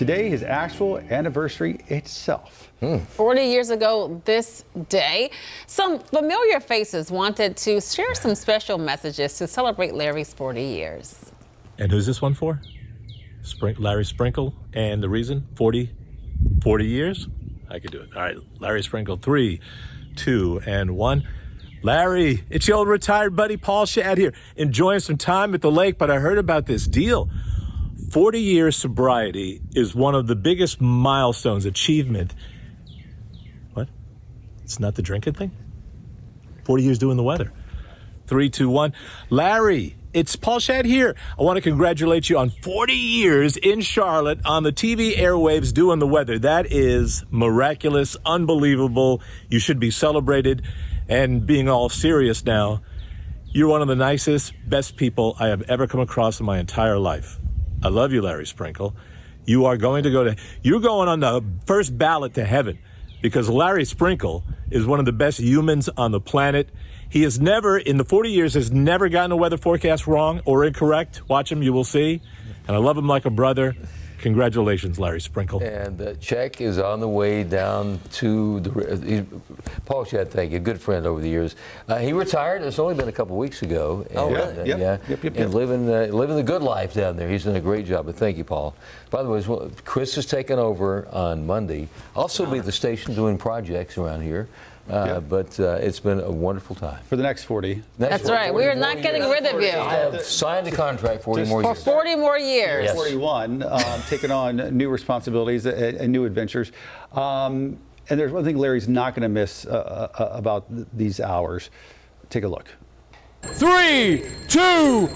Today, his actual anniversary itself. 40 years ago this day, some familiar faces wanted to share some special messages to celebrate Larry's 40 years. And who's this one for? Larry Sprinkle. And the reason? 40 years? I could do it. All right, Larry Sprinkle, 3, 2, and 1. Larry, it's your old retired buddy Paul Shad here, enjoying some time at the lake, but I heard about this deal. 40 years sobriety is one of the biggest milestones, achievement. What? It's not the drinking thing? 40 years doing the weather. 3, 2, 1. Larry, it's Paul Shad here. I want to congratulate you on 40 years in Charlotte on the TV airwaves doing the weather. That is miraculous, unbelievable. You should be celebrated. And being all serious now, you're one of the nicest, best people I have ever come across in my entire life. I love you, Larry Sprinkle. You are going to you're going on the first ballot to heaven because Larry Sprinkle is one of the best humans on the planet. He has never, in the 40 years, has never gotten a weather forecast wrong or incorrect. Watch him, you will see. And I love him like a brother. Congratulations, Larry Sprinkle. And the check is on the way down to Paul Shad, thank you, good friend over the years. He retired. It's only been a couple weeks ago. And, Yep. And living the good life down there. He's done a great job. But thank you, Paul. By the way, Chris is taking over on Monday. I'll still be at the station doing projects around here. But it's been a wonderful time. For the next 40. That's right. We are not getting rid of you. I have signed a contract 40 more years. For 40 more years. Yes. 41, taking on new responsibilities and new adventures. And there's one thing Larry's not going to miss about these hours. Take a look. 3, 2.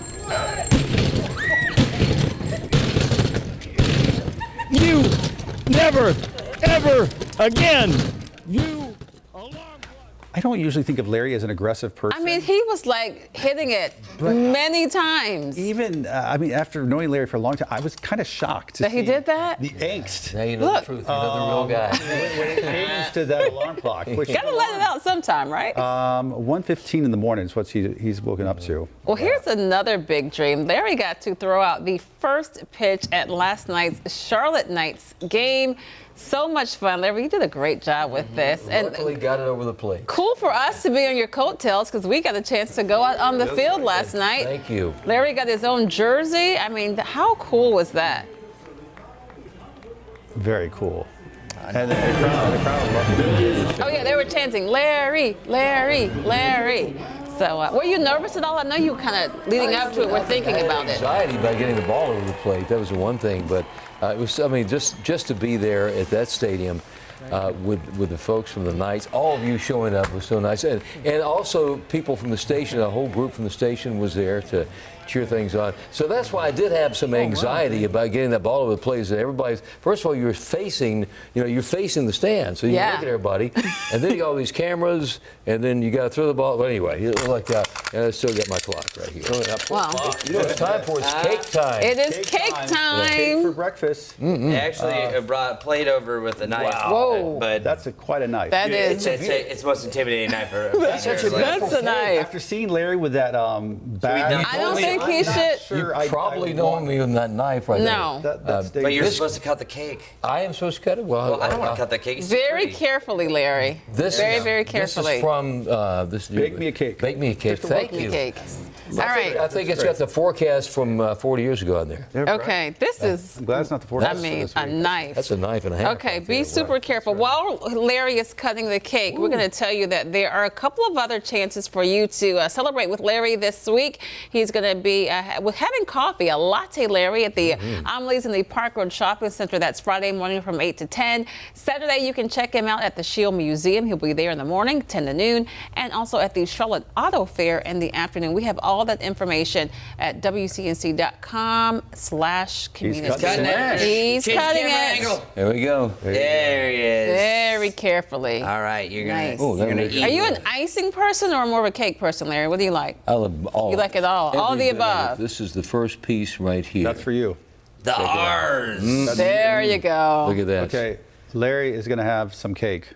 You never, ever again. I don't usually think of Larry as an aggressive person. I mean, he was like hitting it many times. Even, after knowing Larry for a long time, I was kind of shocked to That see he did that? the angst. Now you know the truth. You know the real guy. When it came to that alarm clock. Which, Gotta let it out sometime, right? 1:15 in the morning is what he's woken up to. Well, here's another big dream. Larry got to throw out the first pitch at last night's Charlotte Knights game. So much fun, Larry. You did a great job with this. And Luckily got it over the plate. cool for us to be on your coattails because we got a chance to go out on the field last night. Thank you. Larry got his own jersey. I mean, how cool was that? Very cool. And the crowd loved it. Oh, yeah, they were chanting, Larry, Larry, Larry. So were you nervous at all? I know you were kind of leading up to it, were thinking about it. Anxiety by getting the ball over the plate. That was the one thing. But it was, just to be there at that stadium with the folks from the Knights, all of you showing up was so nice. And also people from the station, a whole group from the station was there to cheer things on. So that's why I did have some anxiety about getting that ball over the plate. Everybody's, first of all, you're facing the stand, so you look at everybody, and then you got all these cameras, and then you got to throw the ball. But anyway, and I still got my clock right here. Wow. You know what it's time for? It's cake time. It is cake time. Cake for breakfast. They actually brought a plate over with a knife. Wow. Whoa. But That's quite a knife. That is. it's the most intimidating knife for That's a knife. After seeing Larry with that bag, I don't think he should. You probably know me with that knife right No. there. But you're supposed to cut the cake. I am supposed to cut it? Well, I don't want to cut the cake. It's too Very pretty. carefully, Larry. Very carefully. This is from Bake Me a Cake. Bake Me a Cake. Thank you. Cake. All right. I think it's got the forecast from 40 years ago on there. Okay, this is, I'm glad it's not the I forecast. mean, a knife. That's a knife and a half. Okay, right be there. super Wow. careful. While Larry is cutting the cake, we're going to tell you that there are a couple of other chances for you to celebrate with Larry this week. He's going to be having coffee, a latte Larry at the Amelie's in the Park Road Shopping Center. That's Friday morning from 8 to 10. Saturday, you can check him out at the Shield Museum. He'll be there in the morning, 10 to noon, and also at the Charlotte Auto Fair in the afternoon. We have all that information at WCNC.com/community. He's cutting it. There we go. There he is. Very carefully. All right, you're gonna, Nice. Oh, you're gonna that eat. Are you an icing person or more of a cake person, Larry? What do you like? I love all. You like it all. All Every the bit of it. above. This is the first piece right here. That's for you. the R's? There you go. Look at that. Okay, Larry is going to have some cake.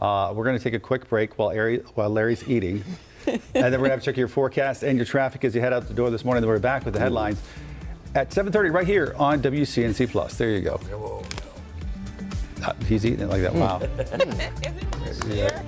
We're going to take a quick break while Larry's eating. And then we're going to have to check your forecast and your traffic as you head out the door this morning. Then we're back with the headlines. at 7:30 right here on WCNC Plus. There you go. He's eating it like that. Wow. Is it this year?